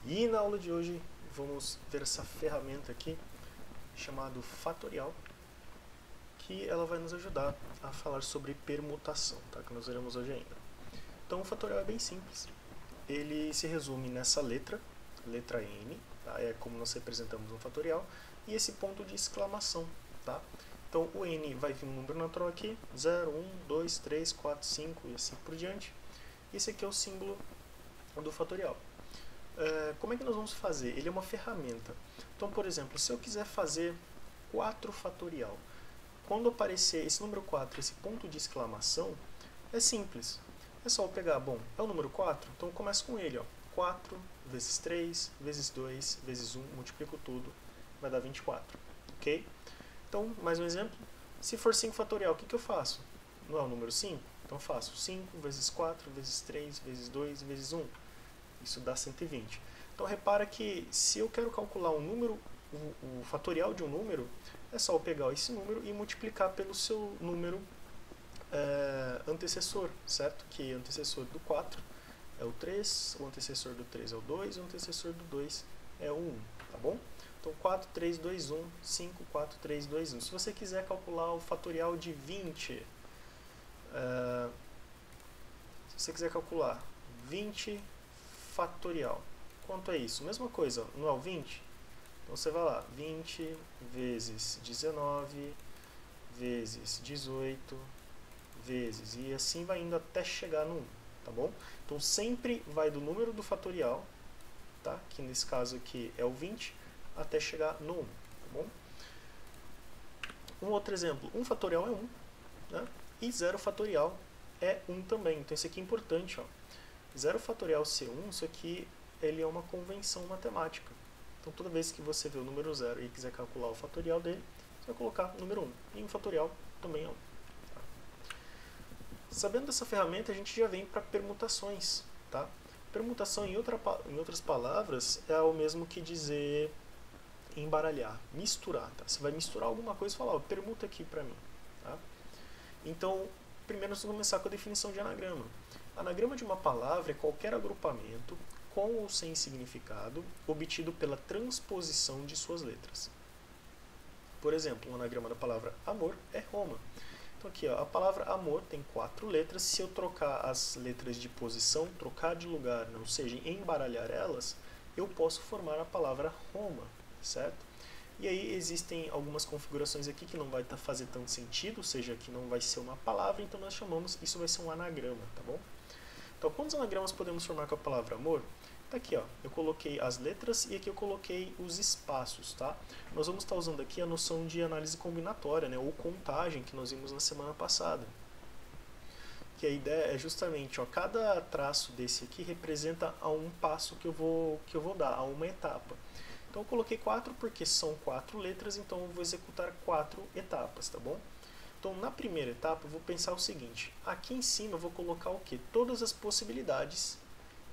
E na aula de hoje vamos ver essa ferramenta aqui chamada fatorial, que ela vai nos ajudar a falar sobre permutação, tá? Que nós veremos hoje ainda. Então o fatorial é bem simples. Ele se resume nessa letra N, tá? É como nós representamos um fatorial, e esse ponto de exclamação, tá? Então o N vai vir um número natural aqui, 0, 1, 2, 3, 4, 5 e assim por diante. Esse aqui é o símbolo do fatorial. Como é que nós vamos fazer? Ele é uma ferramenta. Então, por exemplo, se eu quiser fazer 4 fatorial, quando aparecer esse número 4, esse ponto de exclamação, é simples. É só eu pegar, bom, é o número 4, então eu começo com ele, ó. 4 vezes 3, vezes 2, vezes 1, multiplico tudo, vai dar 24, ok? Então, mais um exemplo, se for 5 fatorial, o que eu faço? Não é o número 5? Então eu faço 5 vezes 4, vezes 3, vezes 2, vezes 1. Isso dá 120. Então repara que se eu quero calcular um número, o fatorial de um número, é só eu pegar esse número e multiplicar pelo seu número antecessor, certo? Que antecessor do 4 é o 3, o antecessor do 3 é o 2, o antecessor do 2 é o 1, tá bom? Então 4, 3, 2, 1, 5, 4, 3, 2, 1. Se você quiser calcular o fatorial de 20, se você quiser calcular 20 fatorial, quanto é isso? Mesma coisa, não é o 20? Então você vai lá, 20 vezes 19 vezes 18 vezes, e assim vai indo até chegar no 1, tá bom? Então sempre vai do número do fatorial, tá? Que nesse caso aqui é o 20, até chegar no 1, tá bom? Um outro exemplo, 1 fatorial é 1, né? E 0 fatorial é 1 também, então isso aqui é importante, ó. 0 fatorial ser 1, isso aqui ele é uma convenção matemática. Então toda vez que você vê o número 0 e quiser calcular o fatorial dele, você vai colocar o número 1. E o fatorial também é 1. Tá? Sabendo dessa ferramenta, a gente já vem para permutações. Tá? Permutação, em outras palavras, é o mesmo que dizer embaralhar, misturar. Tá? Você vai misturar alguma coisa e falar, ó, permuta aqui para mim. Tá? Então, primeiro nós vamos começar com a definição de anagrama. Anagrama de uma palavra é qualquer agrupamento, com ou sem significado, obtido pela transposição de suas letras. Por exemplo, um anagrama da palavra amor é Roma. Então aqui, ó, a palavra amor tem 4 letras. Se eu trocar as letras de posição, trocar de lugar, ou seja, embaralhar elas, eu posso formar a palavra Roma, certo? E aí existem algumas configurações aqui que não vai fazer tanto sentido, ou seja, que não vai ser uma palavra, então nós chamamos, isso vai ser um anagrama, tá bom? Então, quantos anagramas podemos formar com a palavra amor? Tá aqui, ó, eu coloquei as letras e aqui eu coloquei os espaços, tá? Nós vamos estar usando aqui a noção de análise combinatória, né, ou contagem, que nós vimos na semana passada. Que a ideia é justamente, ó, cada traço desse aqui representa a um passo que eu vou dar, a uma etapa. Então eu coloquei 4 porque são 4 letras, então eu vou executar 4 etapas, tá bom? Então na primeira etapa eu vou pensar o seguinte, aqui em cima eu vou colocar o que? Todas as possibilidades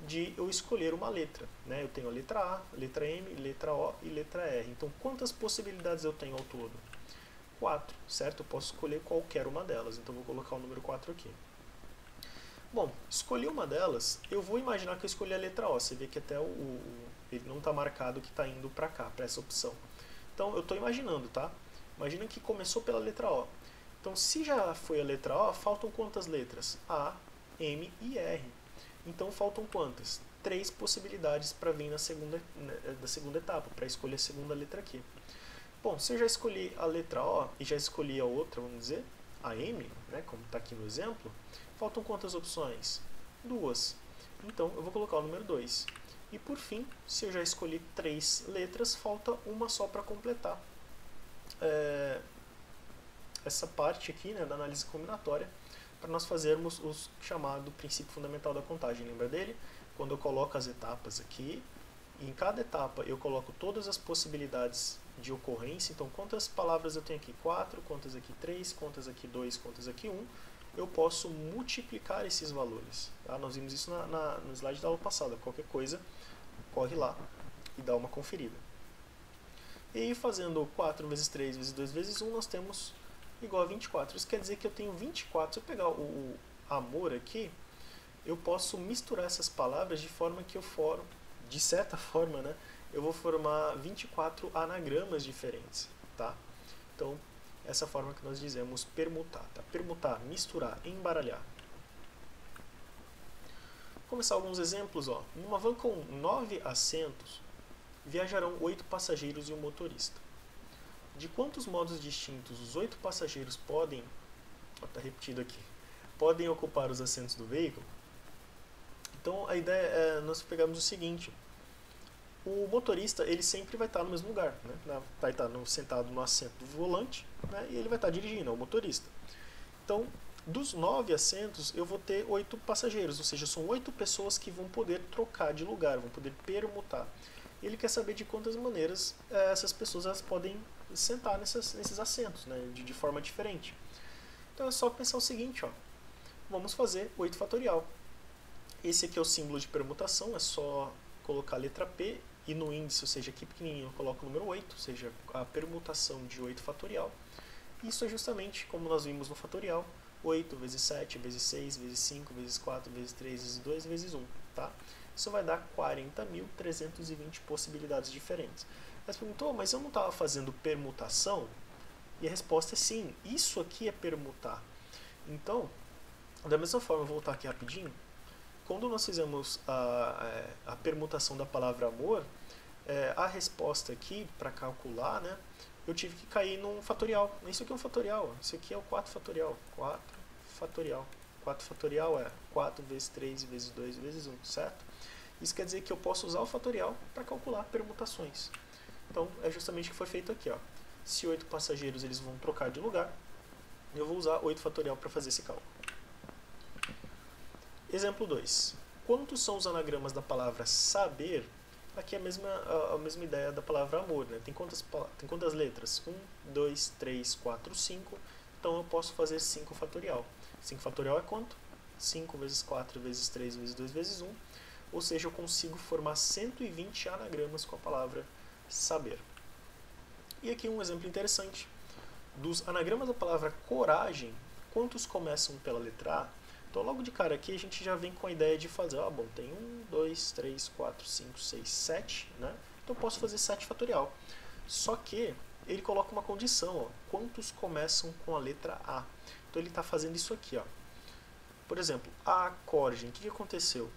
de eu escolher uma letra, né? Eu tenho a letra A, letra M, letra O e letra R. Então quantas possibilidades eu tenho ao todo? 4, certo? Eu posso escolher qualquer uma delas, então eu vou colocar o número 4 aqui. Bom, escolhi uma delas, eu vou imaginar que eu escolhi a letra O. Você vê que até ele não está marcado que está indo para cá, para essa opção. Então eu estou imaginando, tá? Imagina que começou pela letra O. Então se já foi a letra O, faltam quantas letras? A, M e R. Então faltam quantas? 3 possibilidades para vir da segunda etapa, para escolher a segunda letra aqui. Bom, se eu já escolhi a letra O e já escolhi a outra, vamos dizer, a M, né, como está aqui no exemplo, faltam quantas opções? 2. Então eu vou colocar o número 2. E por fim, se eu já escolhi 3 letras, falta uma só para completar essa parte aqui, né, da análise combinatória, para nós fazermos o chamado princípio fundamental da contagem. Lembra dele? Quando eu coloco as etapas aqui, e em cada etapa eu coloco todas as possibilidades de ocorrência. Então quantas palavras eu tenho aqui? 4, quantas aqui 3, quantas aqui 2, quantas aqui 1. Eu posso multiplicar esses valores. Tá? Nós vimos isso no slide da aula passada. Qualquer coisa, corre lá e dá uma conferida. E aí fazendo 4 vezes 3 vezes 2 vezes 1, nós temos igual a 24. Isso quer dizer que eu tenho 24. Se eu pegar o amor aqui, eu posso misturar essas palavras de forma que eu formo de certa forma, né, eu vou formar 24 anagramas diferentes, tá? Então, essa forma que nós dizemos permutar, tá? Permutar, misturar, embaralhar. Vou começar alguns exemplos, ó. Numa van com 9 assentos, viajarão 8 passageiros e um motorista. De quantos modos distintos os 8 passageiros podem, está repetido aqui, podem ocupar os assentos do veículo? Então a ideia é nós pegamos o seguinte: o motorista ele sempre vai estar no mesmo lugar, né? Vai estar sentado no assento do volante, né? E ele vai estar dirigindo, é o motorista. Então, dos 9 assentos, eu vou ter 8 passageiros, ou seja, são 8 pessoas que vão poder trocar de lugar, vão poder permutar. Ele quer saber de quantas maneiras essas pessoas elas podem sentar nesses assentos, né? De forma diferente. Então é só pensar o seguinte, ó. Vamos fazer 8 fatorial. Esse aqui é o símbolo de permutação, é só colocar a letra P e no índice, ou seja, aqui pequenininho, eu coloco o número 8, ou seja, a permutação de 8 fatorial. Isso é justamente como nós vimos no fatorial, 8 vezes 7, vezes 6, vezes 5, vezes 4, vezes 3, vezes 2, vezes 1. Tá? Isso vai dar 40.320 possibilidades diferentes. Mas perguntou, mas eu não estava fazendo permutação? E a resposta é sim, isso aqui é permutar. Então, da mesma forma, eu vou voltar aqui rapidinho. Quando nós fizemos a permutação da palavra amor, a resposta aqui, para calcular, né, eu tive que cair num fatorial. Isso aqui é um fatorial, isso aqui é o 4 fatorial. 4 fatorial. 4 fatorial é 4 vezes 3 vezes 2 vezes 1, certo? Isso quer dizer que eu posso usar o fatorial para calcular permutações. Então, é justamente o que foi feito aqui, ó. Se 8 passageiros eles vão trocar de lugar, eu vou usar 8 fatorial para fazer esse cálculo. Exemplo 2. Quantos são os anagramas da palavra saber? Aqui é a mesma ideia da palavra amor, né? Tem quantas letras? 1, 2, 3, 4, 5. Então eu posso fazer 5 fatorial. 5 fatorial é quanto? 5 vezes 4 vezes 3 vezes 2 vezes 1. Ou seja, eu consigo formar 120 anagramas com a palavra saber. E aqui um exemplo interessante. Dos anagramas da palavra coragem, quantos começam pela letra A? Então, logo de cara aqui, a gente já vem com a ideia de fazer, bom, tem 1, 2, 3, 4, 5, 6, 7, né? Então, eu posso fazer 7 fatorial. Só que ele coloca uma condição, ó, quantos começam com a letra A? Então, ele está fazendo isso aqui, ó. Por exemplo, a coragem, o que aconteceu?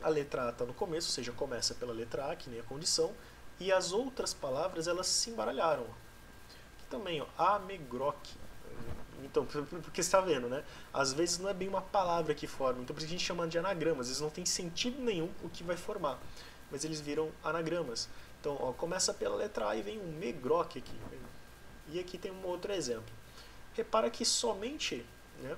A letra A está no começo, ou seja, começa pela letra A, que nem a condição, e as outras palavras, elas se embaralharam. Aqui também, ó, amegroc. Então, porque você está vendo, né? Às vezes não é bem uma palavra que forma, então por isso que a gente chama de anagramas. Eles não tem sentido nenhum o que vai formar, mas eles viram anagramas. Então, ó, começa pela letra A e vem um megroc aqui. E aqui tem um outro exemplo. Repara que somente, né,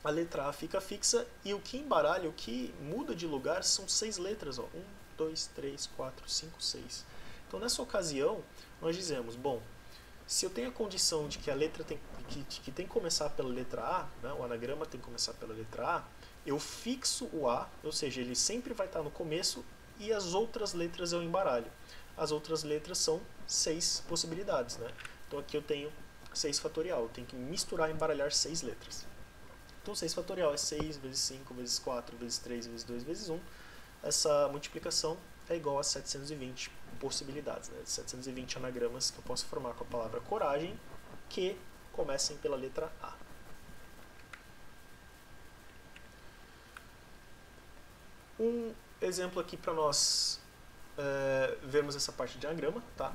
a letra A fica fixa e o que embaralha, o que muda de lugar são 6 letras. Ó. 1, 2, 3, 4, 5, 6. Então, nessa ocasião, nós dizemos, bom, se eu tenho a condição de que a letra tem que começar pela letra A, né, o anagrama tem que começar pela letra A, eu fixo o A, ou seja, ele sempre vai estar no começo e as outras letras eu embaralho. As outras letras são 6 possibilidades, né? Então aqui eu tenho 6 fatorial, eu tenho que misturar e embaralhar 6 letras. Então 6 fatorial é 6 vezes 5 vezes 4 vezes 3 vezes 2 vezes 1. Essa multiplicação é igual a 720 possibilidades, né? 720 anagramas que eu posso formar com a palavra coragem, que comecem pela letra A. Um exemplo aqui para nós vermos essa parte de anagrama, tá?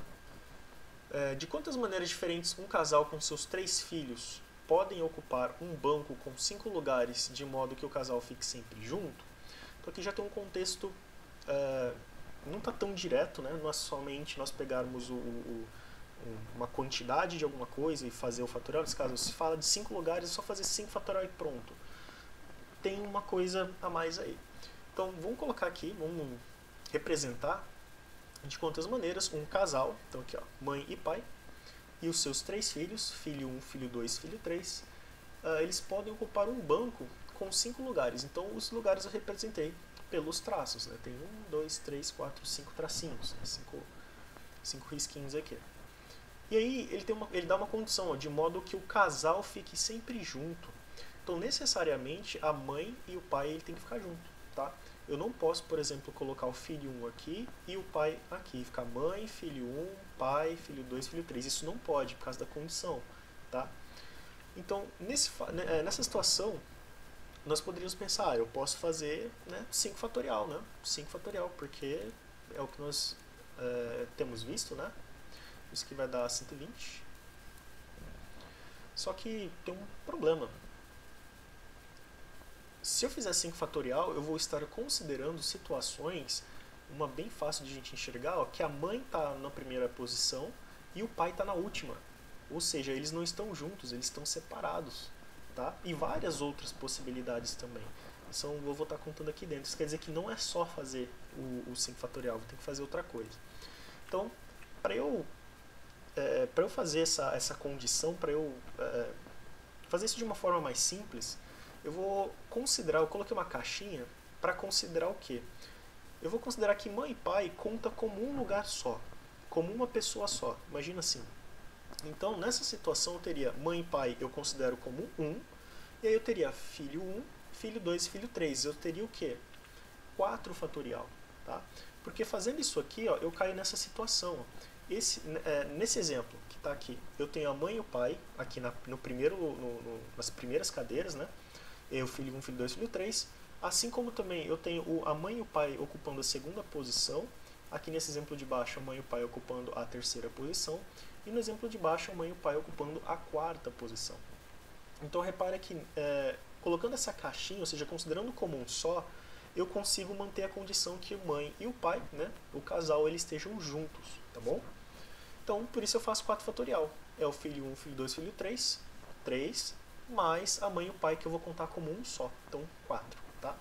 De quantas maneiras diferentes um casal com seus 3 filhos podem ocupar um banco com 5 lugares de modo que o casal fique sempre junto? Então aqui já tem um contexto, não está tão direto, né? Não é somente nós pegarmos uma quantidade de alguma coisa e fazer o fatorial. Nesse caso, se fala de 5 lugares, é só fazer 5 fatorial e pronto. Tem uma coisa a mais aí. Então, vamos colocar aqui, vamos representar de quantas maneiras um casal, então aqui, ó, mãe e pai, e os seus 3 filhos, filho 1, filho 2, filho 3, eles podem ocupar um banco com 5 lugares. Então, os lugares eu representei pelos traços, né? Tem 1, 2, 3, 4, 5 tracinhos, né? 5 risquinhos aqui. E aí ele dá uma condição, ó, de modo que o casal fique sempre junto. Então, necessariamente, a mãe e o pai ele tem que ficar junto, tá? Eu não posso, por exemplo, colocar o filho 1 aqui e o pai aqui. Ficar mãe, filho 1, pai, filho 2, filho 3. Isso não pode, por causa da condição. Tá? Então, nessa situação, nós poderíamos pensar, eu posso fazer, né, 5 fatorial, né? 5 fatorial, porque é o que nós temos visto, né? Isso que vai dar 120. Só que tem um problema. Se eu fizer 5 fatorial, eu vou estar considerando situações, uma bem fácil de a gente enxergar, ó, que a mãe está na primeira posição e o pai está na última. Ou seja, eles não estão juntos, eles estão separados. Tá? E várias outras possibilidades também. Então eu vou estar contando aqui dentro. Isso quer dizer que não é só fazer o 5 fatorial, vou ter que fazer outra coisa. Então, para eu fazer essa condição, para eu fazer isso de uma forma mais simples, eu vou considerar, eu coloquei uma caixinha para considerar o quê? Eu vou considerar que mãe e pai conta como um lugar só, como uma pessoa só. Imagina assim. Então, nessa situação, eu teria mãe e pai, eu considero como 1, e aí eu teria filho 1, filho 2 e filho 3. Eu teria o quê? 4 fatorial. Tá? Porque fazendo isso aqui, ó, eu caio nessa situação. Ó. Nesse exemplo que está aqui, eu tenho a mãe e o pai, aqui nas primeiras cadeiras, né? Eu, filho 1, filho 2, filho 3. Assim como também eu tenho a mãe e o pai ocupando a segunda posição. Aqui nesse exemplo de baixo, a mãe e o pai ocupando a terceira posição. E no exemplo de baixo, a mãe e o pai ocupando a quarta posição. Então, repara que, colocando essa caixinha, ou seja, considerando como um só, eu consigo manter a condição que a mãe e o pai, né, o casal, eles estejam juntos, tá bom? Então, por isso eu faço 4 fatorial. É o filho 1, filho 2, filho 3, 3, mais a mãe e o pai, que eu vou contar como um só. Então, 4, tá?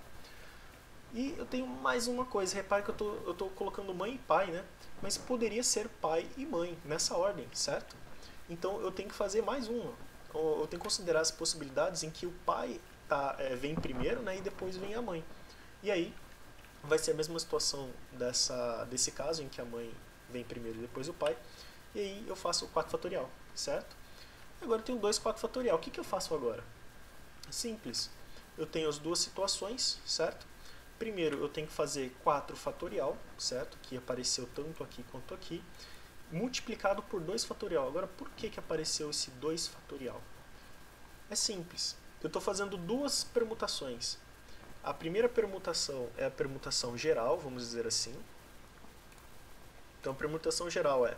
E eu tenho mais uma coisa, repare que eu tô colocando mãe e pai, né? Mas poderia ser pai e mãe, nessa ordem, certo? Então eu tenho que fazer mais uma. Eu tenho que considerar as possibilidades em que o pai vem primeiro, né? E depois vem a mãe. E aí vai ser a mesma situação desse caso, em que a mãe vem primeiro e depois o pai. E aí eu faço o 4 fatorial, certo? Agora eu tenho 2 4 fatorial. O que eu faço agora? Simples. Eu tenho as duas situações, certo? Primeiro, eu tenho que fazer 4 fatorial, certo? Que apareceu tanto aqui quanto aqui, multiplicado por 2 fatorial. Agora, por que apareceu esse 2 fatorial? É simples. Eu estou fazendo duas permutações. A primeira permutação é a permutação geral, vamos dizer assim. Então, a permutação geral é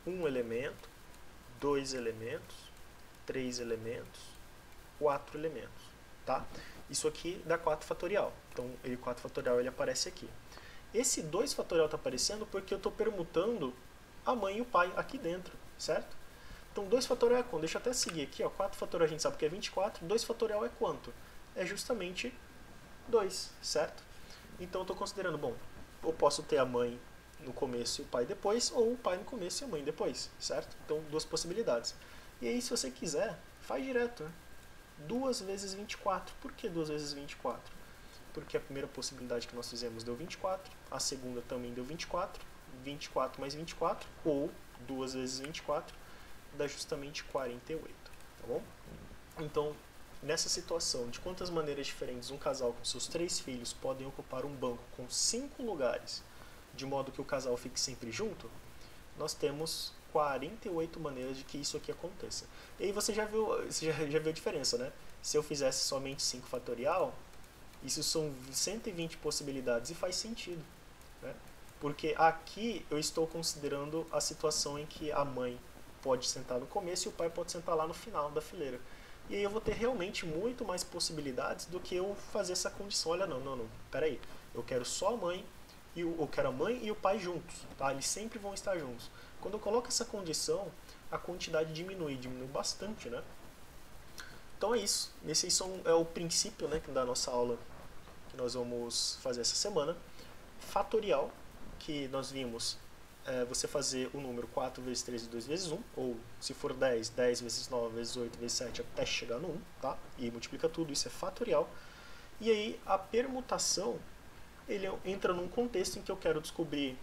1 elemento, 2 elementos, 3 elementos, 4 elementos, tá? Isso aqui dá 4 fatorial. Então, o 4 fatorial ele aparece aqui. Esse 2 fatorial está aparecendo porque eu estou permutando a mãe e o pai aqui dentro, certo? Então, 2 fatorial é quanto? Deixa eu até seguir aqui. Ó, 4 fatorial a gente sabe que é 24. 2 fatorial é quanto? É justamente 2, certo? Então, eu estou considerando, bom, eu posso ter a mãe no começo e o pai depois, ou o pai no começo e a mãe depois, certo? Então, duas possibilidades. E aí, se você quiser, faz direto, né? 2 vezes 24. Por que 2 vezes 24? Porque a primeira possibilidade que nós fizemos deu 24, a segunda também deu 24, 24 mais 24, ou 2 vezes 24, dá justamente 48, tá bom? Então, nessa situação, de quantas maneiras diferentes um casal com seus 3 filhos podem ocupar um banco com 5 lugares, de modo que o casal fique sempre junto, nós temos 48 maneiras de que isso aqui aconteça. E aí você já viu a diferença, né? Se eu fizesse somente 5 fatorial, isso são 120 possibilidades e faz sentido, né? Porque aqui eu estou considerando a situação em que a mãe pode sentar no começo e o pai pode sentar lá no final da fileira. E aí eu vou ter realmente muito mais possibilidades do que eu fazer essa condição. Olha, não, peraí, eu quero só a mãe, eu quero a mãe e o pai juntos, tá? Eles sempre vão estar juntos. Quando eu coloco essa condição, a quantidade diminui bastante, né? Então é isso. Esse é o princípio, né, da nossa aula que nós vamos fazer essa semana. Fatorial, que nós vimos você fazer o número 4 vezes 3 e 2 vezes 1, ou se for 10, 10 vezes 9 vezes 8 vezes 7 até chegar no 1, tá? E multiplica tudo, isso é fatorial. E aí a permutação, ele entra num contexto em que eu quero descobrir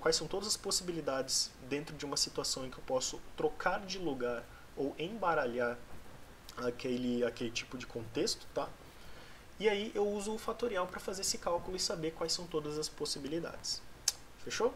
quais são todas as possibilidades dentro de uma situação em que eu posso trocar de lugar ou embaralhar aquele tipo de contexto, tá? E aí eu uso o fatorial para fazer esse cálculo e saber quais são todas as possibilidades. Fechou?